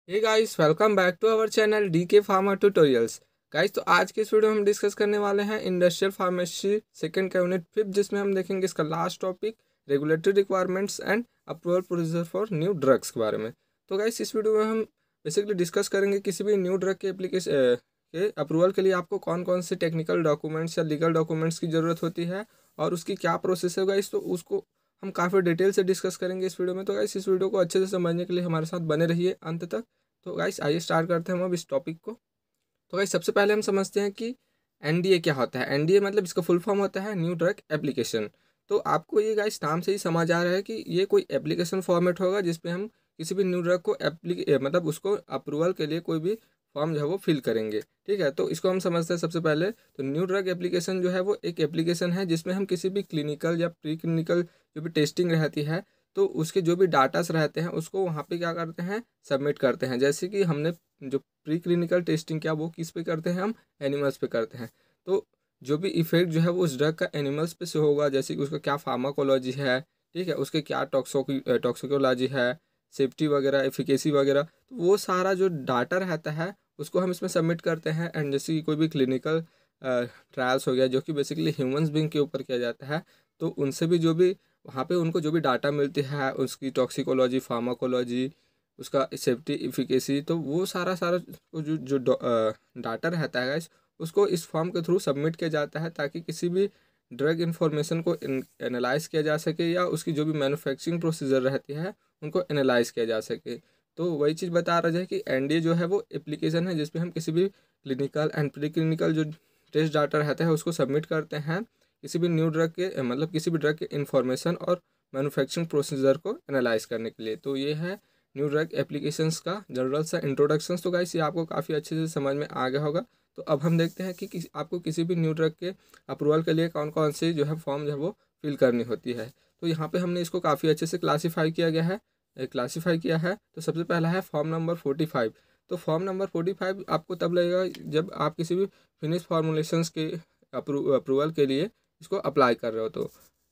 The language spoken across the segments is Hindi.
Hey guys, welcome back to our channel DK pharma tutorials. Guys, तो आज के इस वीडियो में हम डिस्कस करने वाले हैं इंडस्ट्रियल फार्मेसी सेकंड का यूनिट 5, जिसमें हम देखेंगे इसका last topic regulatory requirements and approval procedure for new drugs के बारे में। तो गाइस, इस वीडियो में हम बेसिकली डिस्कस करेंगे किसी भी न्यू ड्रग के एप्लीकेशन के अप्रूवल के लिए आपको कौन कौन से टेक्निकल डॉक्यूमेंट्स या लीगल डॉक्यूमेंट्स की ज़रूरत होती है और उसकी क्या प्रोसेस है गाइस, तो उसको हम काफ़ी डिटेल से डिस्कस करेंगे इस वीडियो में। तो गाइस, इस वीडियो को अच्छे से समझने के लिए हमारे साथ बने रहिए अंत तक। तो गाइस, आइए स्टार्ट करते हैं हम अब इस टॉपिक को। तो गाइस, सबसे पहले हम समझते हैं कि एनडीए क्या होता है। एनडीए मतलब इसका फुल फॉर्म होता है न्यू ड्रग एप्लीकेशन। तो आपको ये गाइस नाम से ही समझ आ रहा है कि ये कोई एप्लीकेशन फॉर्मेट होगा जिसपे हम किसी भी न्यू ड्रग को मतलब उसको अप्रूवल के लिए कोई भी फॉर्म जो है वो फिल करेंगे। ठीक है, तो इसको हम समझते हैं सबसे पहले। तो न्यू ड्रग एप्लीकेशन जो है वो एक एप्लीकेशन है जिसमें हम किसी भी क्लिनिकल या प्री क्लिनिकल जो भी टेस्टिंग रहती है, तो उसके जो भी डाटास रहते हैं उसको वहाँ पे क्या करते हैं, सबमिट करते हैं। जैसे कि हमने जो प्री क्लिनिकल टेस्टिंग क्या वो किस पे करते हैं, हम एनिमल्स पे करते हैं। तो जो भी इफेक्ट जो है वो उस ड्रग का एनिमल्स पे से होगा, जैसे कि उसका क्या फार्माकोलॉजी है, ठीक है, उसके क्या टॉक्सिकोलॉजी है, सेफ्टी वगैरह, एफिकेसी वगैरह, तो वो सारा जो डाटा रहता है उसको हम इसमें सबमिट करते हैं। एंड जैसे कि कोई भी क्लिनिकल ट्रायल्स हो गया जो कि बेसिकली ह्यूमंस बींग के ऊपर किया जाता है, तो उनसे भी जो भी वहाँ पे उनको जो भी डाटा मिलती है, उसकी टॉक्सिकोलॉजी, फार्माकोलॉजी, उसका सेफ्टी, इफिकेसी, तो वो सारा सारा जो जो डाटा रहता है गाइस, उसको इस फॉर्म के थ्रू सबमिट किया जाता है ताकि किसी भी ड्रग इन्फॉर्मेशन को एनालाइज किया जा सके या उसकी जो भी मैन्युफैक्चरिंग प्रोसीजर रहती है उनको एनालाइज किया जा सके। तो वही चीज़ बता रहा है कि एनडीए जो है वो एप्लीकेशन है जिसपे हम किसी भी क्लिनिकल एंड प्री क्लिनिकल जो टेस्ट डाटा रहता है उसको सबमिट करते हैं किसी भी न्यू ड्रग के मतलब किसी भी ड्रग के इन्फॉर्मेशन और मैन्युफैक्चरिंग प्रोसीजर को एनालाइज करने के लिए। तो ये है न्यू ड्रग एप्लीकेशंस का जनरल सा इंट्रोडक्शन। तो गाइस, ये आपको काफ़ी अच्छे से समझ में आ गया होगा। तो अब हम देखते हैं कि आपको किसी भी न्यू ड्रग के अप्रूवल के लिए कौन कौन सी जो है फॉर्म जो है वो फिल करनी होती है। तो यहाँ पे हमने इसको काफ़ी अच्छे से क्लासीफाई किया है। तो सबसे पहला है फॉर्म नंबर 45। तो फॉर्म नंबर 45 आपको तब लगेगा जब आप किसी भी फिनिश फॉर्मुलेशंस के अप्रूवल के लिए इसको अप्लाई कर रहे हो। तो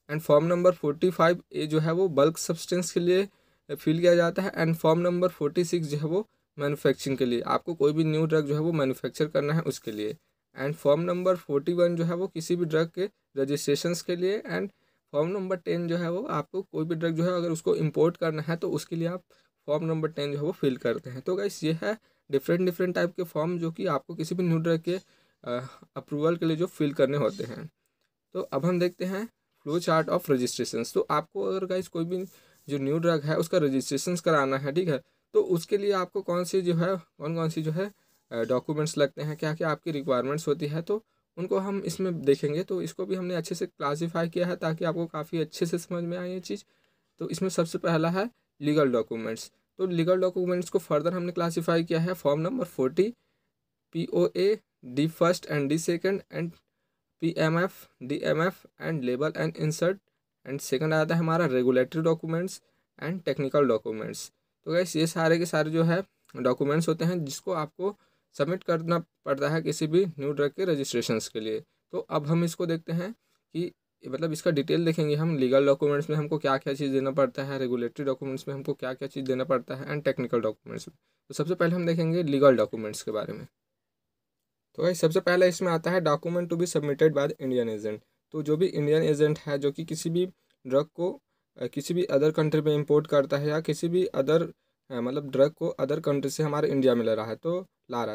एंड फॉर्म नंबर 45 ए जो है वो बल्क सब्सटेंस के लिए फिल किया जाता है। एंड फॉर्म नंबर 46 जो है वो मैन्युफैक्चरिंग के लिए, आपको कोई भी न्यू ड्रग जो है वो मैन्युफैक्चर करना है उसके लिए। एंड फॉर्म नंबर 41 जो है वो किसी भी ड्रग के रजिस्ट्रेशंस के लिए। एंड फॉर्म नंबर 10 जो है वो आपको कोई भी ड्रग जो है अगर उसको इम्पोर्ट करना है तो उसके लिए आप फॉर्म नंबर 10 जो है वो फिल करते हैं। तो गाइस, ये है डिफरेंट डिफरेंट टाइप के फॉर्म जो कि आपको किसी भी न्यू ड्रग के अप्रूवल के लिए जो फिल करने होते हैं। तो अब हम देखते हैं फ्लो चार्ट ऑफ रजिस्ट्रेशंस। तो आपको अगर गाइस कोई भी जो न्यू ड्रग है उसका रजिस्ट्रेशंस कराना है, ठीक है, तो उसके लिए आपको कौन कौन सी जो है डॉक्यूमेंट्स लगते हैं, क्या क्या आपकी रिक्वायरमेंट्स होती है, तो उनको हम इसमें देखेंगे। तो इसको भी हमने अच्छे से क्लासीफाई किया है ताकि आपको काफ़ी अच्छे से समझ में आए ये चीज़। तो इसमें सबसे पहला है लीगल डॉक्यूमेंट्स। तो लीगल डॉक्यूमेंट्स को फर्दर हमने क्लासीफाई किया है form number 40, POA, D first and D second, and PMF, DMF and label and insert. And second आता है हमारा regulatory documents and technical documents. तो गैस, ये सारे के सारे जो है डॉक्यूमेंट्स होते हैं जिसको आपको सबमिट करना पड़ता है किसी भी न्यू ड्रग के रजिस्ट्रेशंस के लिए। तो अब हम इसको देखते हैं कि मतलब इसका डिटेल देखेंगे हम। लीगल डॉक्यूमेंट्स में हमको क्या क्या चीज़ देना पड़ता है, रेगुलेटरी डॉक्यूमेंट्स में हमको क्या क्या चीज़ देना पड़ता है, एंड टेक्निकल डॉक्यूमेंट्स में। तो सबसे पहले हम देखेंगे लीगल डॉक्यूमेंट्स के बारे में। तो भाई सबसे पहले इसमें आता है document to be submitted by the Indian agent. तो जो भी इंडियन एजेंट है जो कि किसी भी ड्रग को किसी भी अदर कंट्री में इंपोर्ट करता है या किसी भी अदर मतलब ड्रग को अदर कंट्री से हमारे इंडिया में ला रहा है,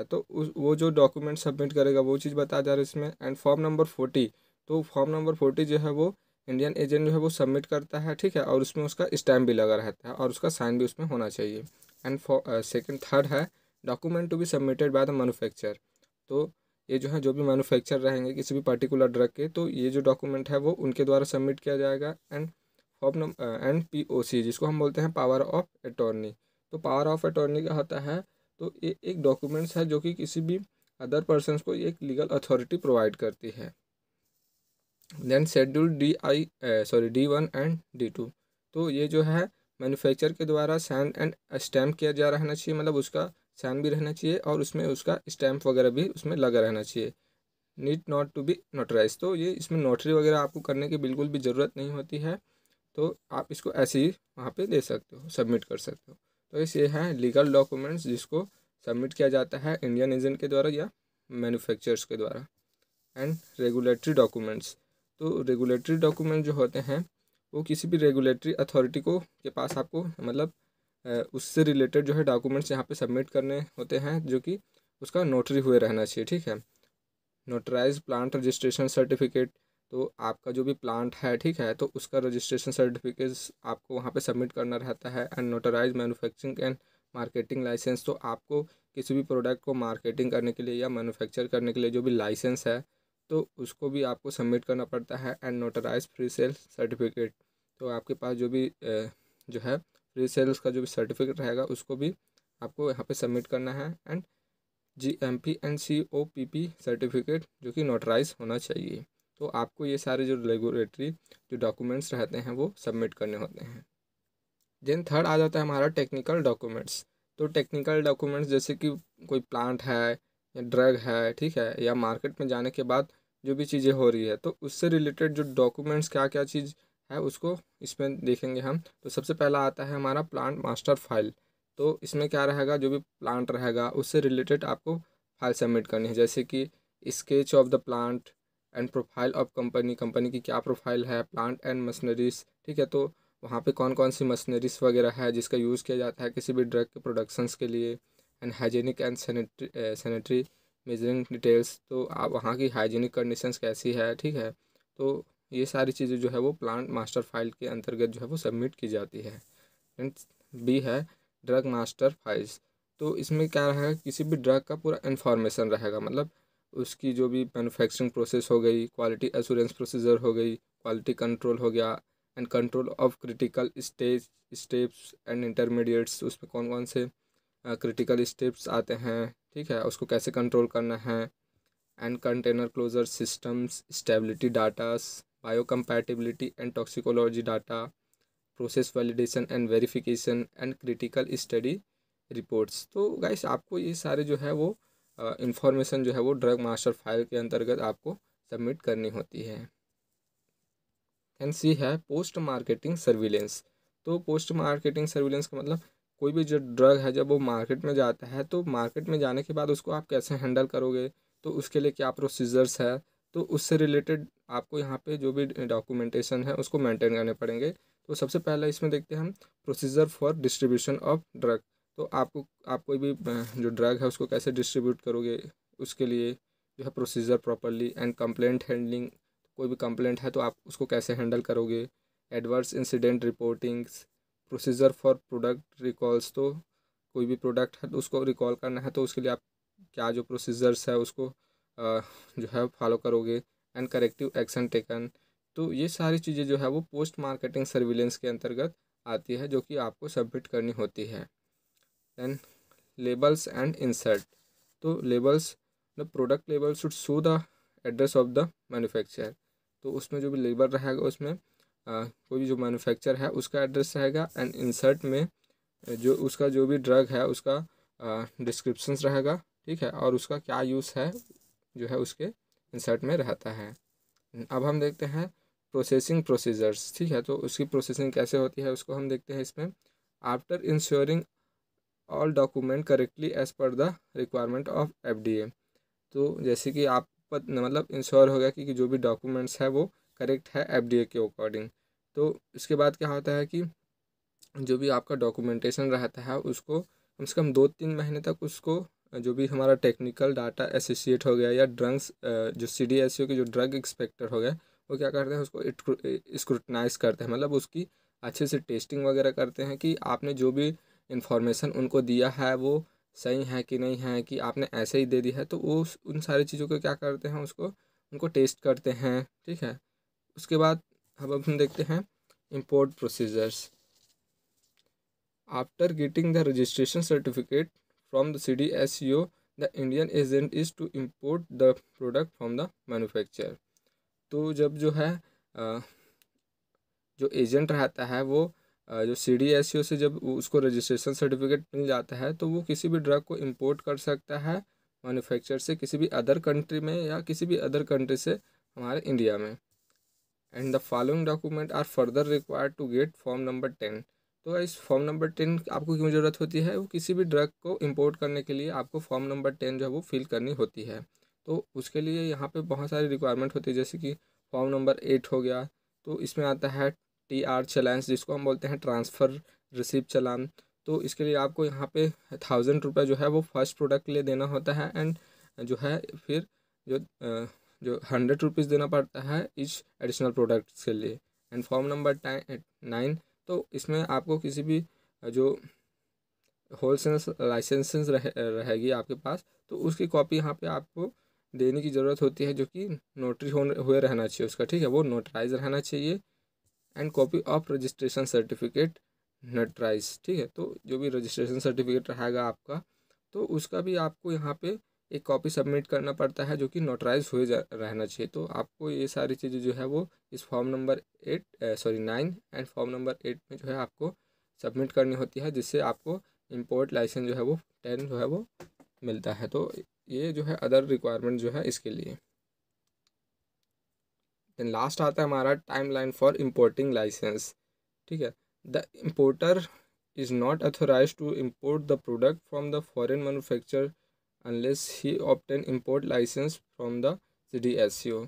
तो वो जो डॉक्यूमेंट सबमिट करेगा वो चीज़ बता जा रहा है इसमें। एंड फॉर्म नंबर 40, तो फॉर्म नंबर 40 जो है वो इंडियन एजेंट जो है वो सबमिट करता है, ठीक है, और उसमें उसका स्टैम्प भी लगा रहता है और उसका साइन भी उसमें होना चाहिए। एंड थर्ड है document to be submitted by the manufacturer. तो ये जो है जो भी मैन्युफैक्चर रहेंगे किसी भी पर्टिकुलर ड्रग के, तो ये जो डॉक्यूमेंट है वो उनके द्वारा सबमिट किया जाएगा। एंड एंड POC जिसको हम बोलते हैं पावर ऑफ अटॉर्नी। तो पावर ऑफ अटॉर्नी क्या होता है, तो ये एक डॉक्यूमेंट्स है जो कि किसी भी अदर पर्सनस को एक लीगल अथॉरिटी प्रोवाइड करती है। Then schedule D1 and D2। तो ये जो है मैन्युफैक्चर के द्वारा साइन एंड स्टैम्प किया जा रहना चाहिए, मतलब उसका साइन भी रहना चाहिए और उसमें उसका स्टैम्प वगैरह भी उसमें लगा रहना चाहिए। Need not to be notarise. तो ये इसमें नोटरी वगैरह आपको करने की बिल्कुल भी ज़रूरत नहीं होती है। तो आप इसको ऐसे ही वहाँ पे दे सकते हो, सबमिट कर सकते हो। तो इस ये हैं लीगल डॉक्यूमेंट्स जिसको सबमिट किया जाता है इंडियन एजेंट के द्वारा या मैन्युफैक्चरर्स के द्वारा। एंड रेगुलेटरी डॉक्यूमेंट्स, तो रेगुलेटरी डॉक्यूमेंट जो होते हैं वो किसी भी रेगुलेटरी अथॉरिटी को के पास आपको मतलब उससे रिलेटेड जो है डॉक्यूमेंट्स यहाँ पे सबमिट करने होते हैं, जो कि उसका नोटरी हुए रहना चाहिए, ठीक है। नोटराइज प्लांट रजिस्ट्रेशन सर्टिफिकेट, तो आपका जो भी प्लांट है, ठीक है, तो उसका रजिस्ट्रेशन सर्टिफिकेट आपको वहाँ पे सबमिट करना रहता है। And notarise manufacturing and marketing licence, तो आपको किसी भी प्रोडक्ट को मार्केटिंग करने के लिए या मैन्युफैक्चर करने के लिए जो भी लाइसेंस है तो उसको भी आपको सबमिट करना पड़ता है। And notarise free sale certificate, तो आपके पास जो भी जो है फ्री सेल्स का जो भी सर्टिफिकेट रहेगा उसको भी आपको यहाँ पे सबमिट करना है। And GMP and COPP certificate जो कि नोटराइज होना चाहिए। तो आपको ये सारे जो रेगुलेटरी जो डॉक्यूमेंट्स रहते हैं वो सबमिट करने होते हैं। देन थर्ड आ जाता है हमारा टेक्निकल डॉक्यूमेंट्स। तो टेक्निकल डॉक्यूमेंट्स जैसे कि कोई प्लांट है या ड्रग है, ठीक है, या मार्केट में जाने के बाद जो भी चीज़ें हो रही है तो उससे रिलेटेड जो डॉक्यूमेंट्स क्या क्या चीज़ है उसको इसमें देखेंगे हम। तो सबसे पहला आता है हमारा प्लांट मास्टर फाइल। तो इसमें क्या रहेगा, जो भी प्लांट रहेगा उससे रिलेटेड आपको फाइल सबमिट करनी है, जैसे कि sketch of the plant and profile of company, company की क्या प्रोफाइल है, प्लांट एंड मशीनरीज, ठीक है, तो वहाँ पे कौन कौन सी मशीनरीज वगैरह है जिसका यूज़ किया जाता है किसी भी ड्रग के प्रोडक्शंस के लिए। And hygienic and sanitary measuring details, तो आप वहाँ की हाइजीनिक कंडीशंस कैसी है, ठीक है, तो ये सारी चीज़ें जो है वो प्लांट मास्टर फाइल के अंतर्गत जो है वो सबमिट की जाती है। एंड बी है ड्रग मास्टर फाइल्स। तो इसमें क्या रहेगा, किसी भी ड्रग का पूरा इन्फॉर्मेशन रहेगा, मतलब उसकी जो भी मैन्युफैक्चरिंग प्रोसेस हो गई, क्वालिटी एश्योरेंस प्रोसीजर हो गई, क्वालिटी कंट्रोल हो गया, and control of critical steps and intermediates, उसमें कौन कौन से क्रिटिकल स्टेप्स आते हैं, ठीक है, उसको कैसे कंट्रोल करना है। And container closure systems, stability datas, biocompatibility and toxicology data, process validation and verification and critical study reports. तो गाइस आपको ये सारे जो है वो इंफॉर्मेशन जो है वो ड्रग मास्टर फाइल के अंतर्गत आपको सबमिट करनी होती है। एंड सी है पोस्ट मार्केटिंग सर्विलेंस। तो पोस्ट मार्केटिंग सर्विलेंस का मतलब कोई भी जो ड्रग है जब वो मार्केट में जाता है तो मार्केट में जाने के बाद उसको आप कैसे हैंडल करोगे, तो उसके लिए क्या प्रोसीजर्स है, तो उससे रिलेटेड आपको यहाँ पे जो भी डॉक्यूमेंटेशन है उसको मेंटेन करने पड़ेंगे। तो सबसे पहले इसमें देखते हैं हम procedure for distribution of drug. तो आप कोई भी जो ड्रग है उसको कैसे डिस्ट्रीब्यूट करोगे, उसके लिए जो है procedure properly. And complaint handling, कोई भी कंप्लेंट है तो आप उसको कैसे हैंडल करोगे। Adverse incident reportings, procedure for product recalls, तो कोई भी प्रोडक्ट है तो उसको रिकॉल करना है तो उसके लिए आप क्या जो प्रोसीजर्स है उसको जो है फॉलो करोगे। एंड करेक्टिव एक्शन टेकन, तो ये सारी चीज़ें जो है वो पोस्ट मार्केटिंग सर्विलेंस के अंतर्गत आती है जो कि आपको सबमिट करनी होती है। दैन लेबल्स एंड इंसर्ट, तो labels the product label should show the address of the manufacturer. तो उसमें जो भी लेबल रहेगा उसमें कोई भी जो मैन्युफैक्चर है उसका एड्रेस रहेगा। एंड इंसर्ट में जो उसका जो भी ड्रग है उसका डिस्क्रिप्शंस रहेगा, ठीक है, और उसका क्या यूज़ है जो है उसके इंसर्ट में रहता है। अब हम देखते हैं प्रोसेसिंग प्रोसीजर्स, ठीक है, तो उसकी प्रोसेसिंग कैसे होती है उसको हम देखते हैं इसमें। After ensuring all document correctly as per the requirement of FDA, तो जैसे कि आप मतलब इंश्योर हो गया कि जो भी डॉक्यूमेंट्स है वो करेक्ट है FDA के अकॉर्डिंग। तो इसके बाद क्या होता है कि जो भी आपका डॉक्यूमेंटेशन रहता है उसको कम से कम 2-3 महीने तक उसको जो भी हमारा टेक्निकल डाटा एसोसिएट हो गया या ड्रग्स जो CDSCO के जो ड्रग इंस्पेक्टर हो गए वो क्या करते हैं उसको स्क्रूटनाइज करते हैं, मतलब उसकी अच्छे से टेस्टिंग वगैरह करते हैं कि आपने जो भी इंफॉर्मेशन उनको दिया है वो सही है कि नहीं है, कि आपने ऐसे ही दे दी है, तो वो उन सारी चीज़ों को क्या करते हैं उसको उनको टेस्ट करते हैं, ठीक है। उसके बाद अब हम देखते हैं import procedures. After getting the registration certificate from the CDSCO, the Indian agent is to import the product from the manufacturer। तो जब जो है जो एजेंट रहता है वो जो CDSCO से जब उसको रजिस्ट्रेशन सर्टिफिकेट मिल जाता है तो वो किसी भी ड्रग को इंपोर्ट कर सकता है मैन्युफैक्चर से किसी भी अदर कंट्री में या किसी भी अदर कंट्री से हमारे इंडिया में। And the following document are further required to get form number 10। तो इस फॉर्म नंबर 10 आपको क्यों ज़रूरत होती है, वो किसी भी ड्रग को इंपोर्ट करने के लिए आपको फॉर्म नंबर 10 जो है वो फिल करनी होती है। तो उसके लिए यहाँ पे बहुत सारी रिक्वायरमेंट होती है, जैसे कि फॉर्म नंबर 8 हो गया, तो इसमें आता है TR चलान, जिसको हम बोलते हैं ट्रांसफ़र रिसिप्ट चलान। तो इसके लिए आपको यहाँ पे 1000 रुपये जो है वो फर्स्ट प्रोडक्ट के लिए देना होता है, एंड जो है फिर जो जो 100 रुपीज़ देना पड़ता है इच एडिशनल प्रोडक्ट्स के लिए। एंड फॉर्म नंबर 9, तो इसमें आपको किसी भी जो होलसेल लाइसेंस रहेगी आपके पास, तो उसकी कॉपी यहाँ पे आपको देने की ज़रूरत होती है, जो कि नोटरी हुए रहना चाहिए उसका, ठीक है, वो नोटराइज रहना चाहिए। And copy of registration certificate notarise, ठीक है, तो जो भी रजिस्ट्रेशन सर्टिफिकेट रहेगा आपका, तो उसका भी आपको यहाँ पे एक कॉपी सबमिट करना पड़ता है, जो कि नोटराइज हुए रहना चाहिए। तो आपको ये सारी चीज़ें जो है वो इस form number 9 and form number 8 में जो है आपको सबमिट करनी होती है, जिससे आपको इंपोर्ट लाइसेंस जो है वो 10 जो है वो मिलता है। तो ये जो है अदर रिक्वायरमेंट जो है इसके लिए। देन लास्ट आता है हमारा टाइमलाइन फॉर इम्पोर्टिंग लाइसेंस, ठीक है। The importer is not authorise to import the product from the foreign manufacture unless he obtain import licence from the CDSCO।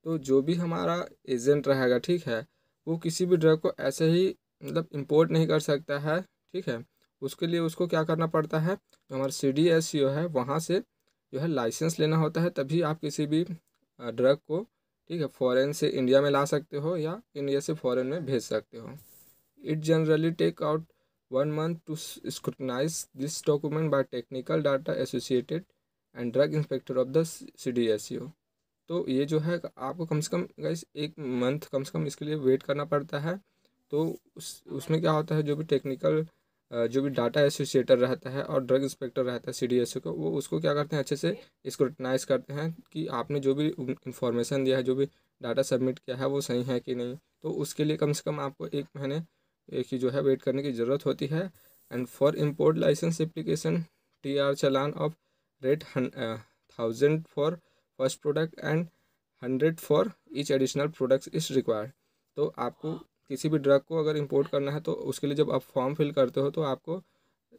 तो जो भी हमारा एजेंट रहेगा, ठीक है, वो किसी भी ड्रग को ऐसे ही मतलब इम्पोर्ट नहीं कर सकता है, ठीक है। उसके लिए उसको क्या करना पड़ता है, जो हमारा CDSCO है वहाँ से जो है लाइसेंस लेना होता है, तभी आप किसी भी ड्रग को, ठीक है, फॉरेन से इंडिया में ला सकते हो या इंडिया से फॉरेन में भेज सकते हो। It generally take out 1 month to scrutinize this document by technical data associated and drug inspector of the CDSCO। तो ये जो है आपको कम से कम गाइस 1 मंथ कम से कम इसके लिए वेट करना पड़ता है। तो उसमें क्या होता है, जो भी टेक्निकल जो भी डाटा एसोसिएटर रहता है और ड्रग इंस्पेक्टर रहता है CDSCO को, वो उसको क्या करते हैं, अच्छे से स्क्रूटनाइज करते हैं कि आपने जो भी इंफॉर्मेशन दिया है, जो भी डाटा सबमिट किया है, वो सही है कि नहीं। तो उसके लिए कम से कम आपको 1 महीने एक ही जो है वेट करने की ज़रूरत होती है। And for import licence application TR challan of rate 1000 for first product and 100 for each additional products is required. तो आपको किसी भी ड्रग को अगर इंपोर्ट करना है, तो उसके लिए जब आप फॉर्म फिल करते हो, तो आपको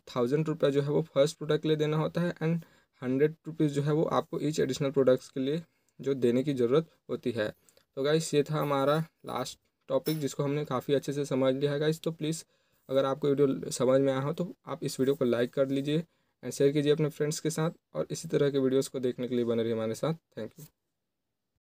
1000 रुपये जो है वो फर्स्ट प्रोडक्ट के लिए देना होता है, एंड 100 रुपीज़ जो है वो आपको ईच एडिशनल प्रोडक्ट्स के लिए जो देने की ज़रूरत होती है। तो गाइस ये था हमारा लास्ट टॉपिक, जिसको हमने काफ़ी अच्छे से समझ लिया है गाइस। तो प्लीज़ अगर आपको वीडियो समझ में आया हो, तो आप इस वीडियो को लाइक कर लीजिए एंड शेयर कीजिए अपने फ्रेंड्स के साथ, और इसी तरह के वीडियोस को देखने के लिए बने रहिए हमारे साथ। Thank you.